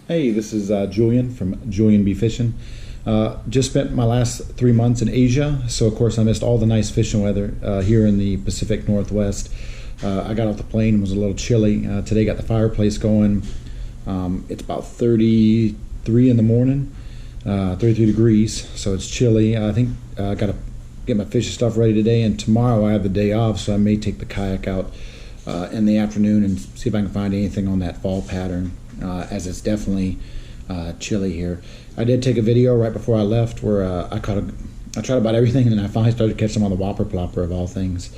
Hey, this is Julian from Julian Be Fishing. Just spent my last 3 months in Asia, so of course I missed all the nice fishing weather here in the Pacific Northwest. I got off the plane and was a little chilly. Today got the fireplace going. It's about 33 in the morning, 33 degrees, so it's chilly. I think I got to get my fishing stuff ready today, and tomorrow I have the day off, so I may take the kayak out in the afternoon and see if I can find anything on that fall pattern. As it's definitely chilly here. I did take a video right before I left where I tried about everything, and then I finally started catching them on the whopper plopper of all things.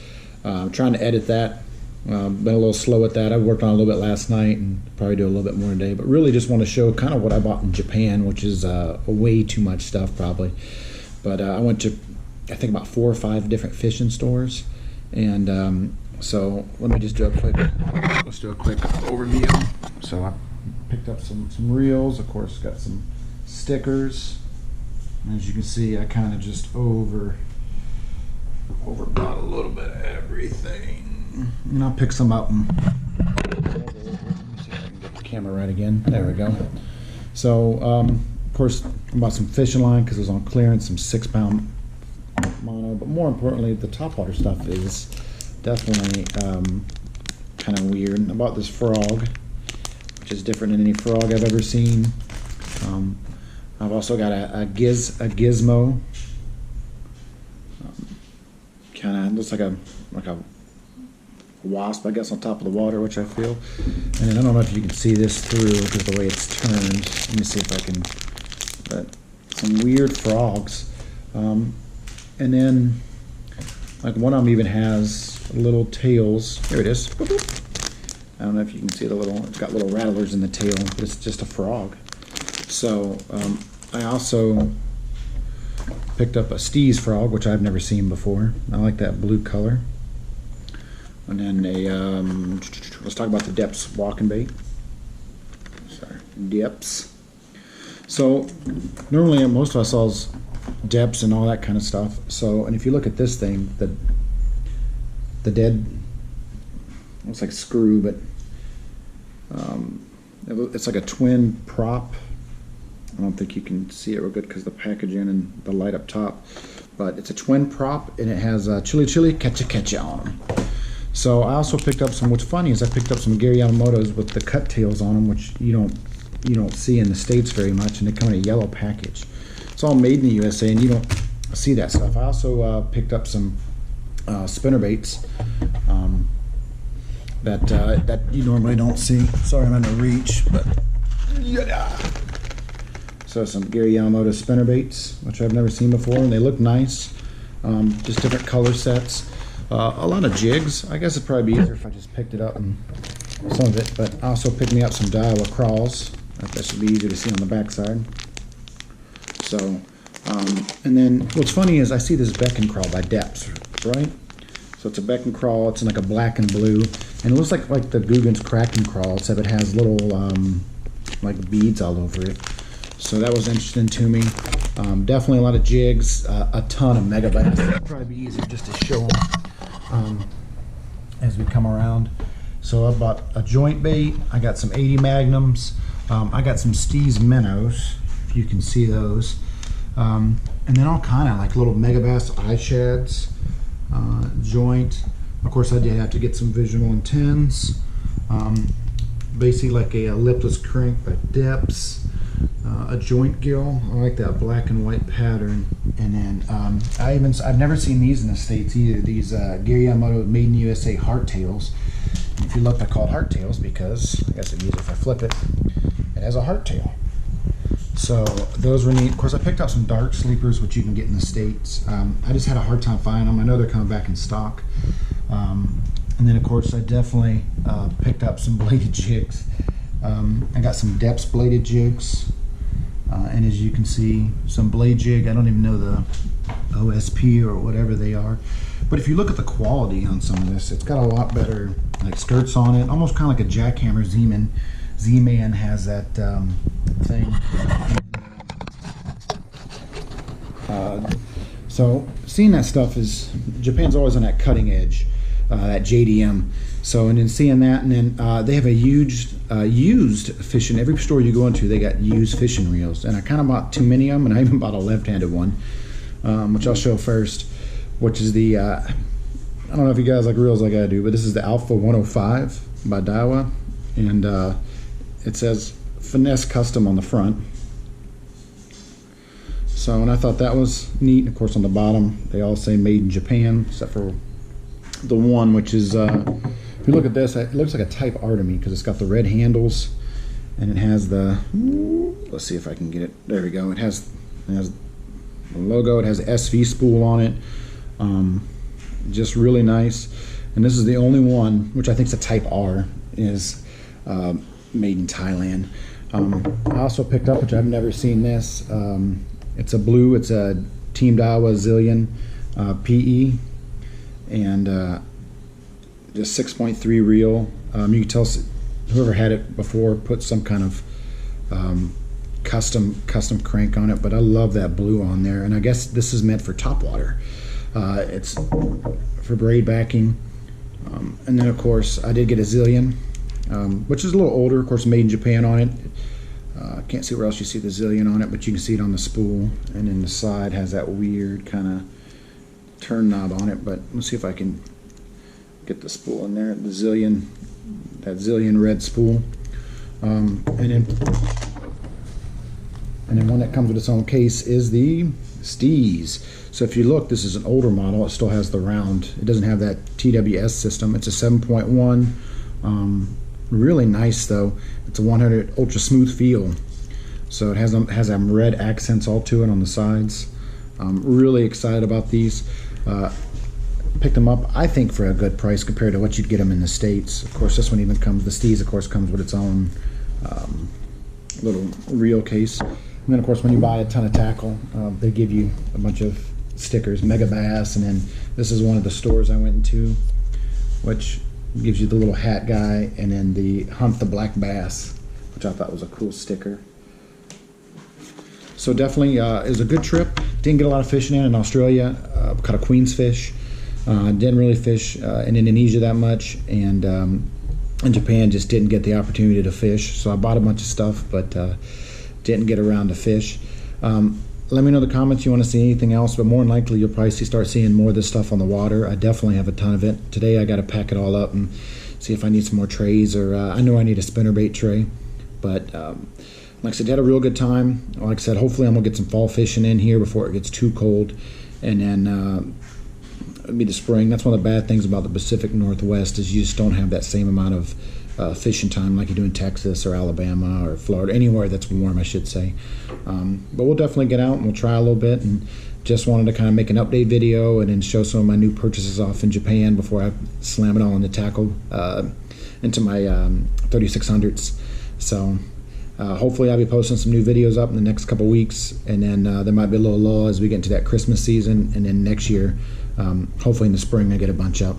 I'm trying to edit that. Been a little slow at that. I worked on it a little bit last night and probably do a little bit more today, but really just want to show kind of what I bought in Japan, which is way too much stuff probably. But I went to, I think, about 4 or 5 different fishing stores, and so let me just do a quick overview. So I picked up some reels, of course, got some stickers. And as you can see, I kind of just overbought a little bit of everything. And I'll pick some up and let me see if I can get the camera right again. There we go. So, of course, I bought some fishing line because it was on clearance, some 6-pound mono. But more importantly, the topwater stuff is definitely kind of weird. I bought this frog, which is different than any frog I've ever seen. I've also got a gizmo. Kind of looks like a wasp, I guess, on top of the water, which I feel. And I don't know if you can see this through because the way it's turned. Let me see if I can. But some weird frogs. And then, like, one of them even has little tails. Here it is. I don't know if you can see the little, it's got little rattlers in the tail, but it's just a frog. So I also picked up a Steez frog, which I've never seen before. I like that blue color. And then let's talk about the Depths walking bait. Sorry, Depths. So normally most of us sells Depths and all that kind of stuff. So, and if you look at this thing, the dead, looks like a screw, but it's like a twin prop. I don't think you can see it real good because the packaging and the light up top, but it's a twin prop and it has chili chili catcha catcha on them. So I also picked up some, what's funny is I picked up some Gary Yamamoto's with the cut tails on them, which you don't see in the States very much, and they come in a yellow package. It's all made in the USA, and you don't see that stuff. I also picked up some spinner baits that you normally don't see. Sorry, I'm in reach, but yeah. So some Gary Yamamoto spinner baits, which I've never seen before, and they look nice. Just different color sets. A lot of jigs. I guess it'd probably be easier if I just picked it up and some of it. But I also picked me up some Daiwa crawls. That should be easier to see on the backside. So, and then what's funny is I see this beck and crawl by Depths, right? So it's a beck and crawl. It's in like a black and blue, and it looks like the Guggen's crack and crawl, except it has little like beads all over it. So that was interesting to me. Definitely a lot of jigs, a ton of mega bass. It'd probably be easier just to show them as we come around. So I bought a joint bait. I got some 80 magnums. I got some Steez minnows, if you can see those. And then all kind of like little mega bass eye shads, joint. Of course, I did have to get some visual and 10s. Basically like a lipless crank by Depths. A joint gill. I like that black and white pattern. And then I've never seen these in the States either. These Gary Yamamoto made in USA hardtails. And if you look, they're called hardtails because I guess it'd be easier if I flip it. It has a hardtail. So those were neat. Of course, I picked up some dark sleepers, which you can get in the States. I just had a hard time finding them. I know they're coming back in stock. And then of course I definitely picked up some bladed jigs. I got some Depths bladed jigs, and as you can see, some blade jig. I don't even know the OSP or whatever they are, but if you look at the quality on some of this, it's got a lot better like skirts on it, almost kind of like a jackhammer Z-Man. Z-Man has that thing. So seeing that stuff is, Japan's always on that cutting edge, that JDM. So, and then seeing that, and then they have a huge used fishing. Every store you go into, they got used fishing reels, and I kind of bought too many of them, and I even bought a left-handed one, which I'll show first, which is the I don't know if you guys like reels like I do, but this is the Alpha 105 by Daiwa, and it says Finesse Custom on the front. So, and I thought that was neat. Of course, on the bottom, they all say made in Japan, except for the one, which is, if you look at this, it looks like a Type R to me because it's got the red handles, and it has the, let's see if I can get it. There we go. It has the logo. It has the SV spool on it. Just really nice. And this is the only one, which I think is a Type R, is made in Thailand. I also picked up, which I've never seen this. It's a blue. It's a Team Daiwa Zillion PE, and just 6.3 reel. You can tell whoever had it before put some kind of custom crank on it, but I love that blue on there. And I guess this is meant for topwater. It's for braid backing. And then of course I did get a Zillion, which is a little older, of course made in Japan on it. Can't see where else you see the Zillion on it, but you can see it on the spool, and then the side has that weird kind of turn knob on it. But let's see if I can get the spool in there. The Zillion, that Zillion red spool, and then one that comes with its own case is the Steez. So if you look, this is an older model. It still has the round. It doesn't have that TWS system. It's a 7.1. Really nice though. It's a 100 ultra smooth feel. So it has them red accents all to it on the sides. Really excited about these. Picked them up, I think, for a good price compared to what you'd get them in the States. Of course, this one even comes, the Steez, of course, comes with its own little reel case. And then, of course, when you buy a ton of tackle, they give you a bunch of stickers, Mega Bass, and then this is one of the stores I went into, which gives you the little hat guy, and then the Hunt the Black Bass, which I thought was a cool sticker. So definitely it was a good trip. Didn't get a lot of fishing in Australia. Caught a queen's fish. Didn't really fish in Indonesia that much, and in Japan just didn't get the opportunity to fish. So I bought a bunch of stuff, but didn't get around to fish. Let me know in the comments you want to see anything else, but more than likely you'll probably start seeing more of this stuff on the water. I definitely have a ton of it. Today I got to pack it all up and see if I need some more trays, or I know I need a spinnerbait tray. But like I said, had a real good time. Like I said, hopefully I'm going to get some fall fishing in here before it gets too cold. And then it'll be the spring. That's one of the bad things about the Pacific Northwest is you just don't have that same amount of fishing time like you do in Texas or Alabama or Florida, anywhere that's warm, I should say. But we'll definitely get out and we'll try a little bit, and just wanted to kind of make an update video and then show some of my new purchases off in Japan before I slam it all in the tackle into my 3600s. So hopefully I'll be posting some new videos up in the next couple weeks, and then there might be a little lull as we get into that Christmas season, and then next year hopefully in the spring I get a bunch up.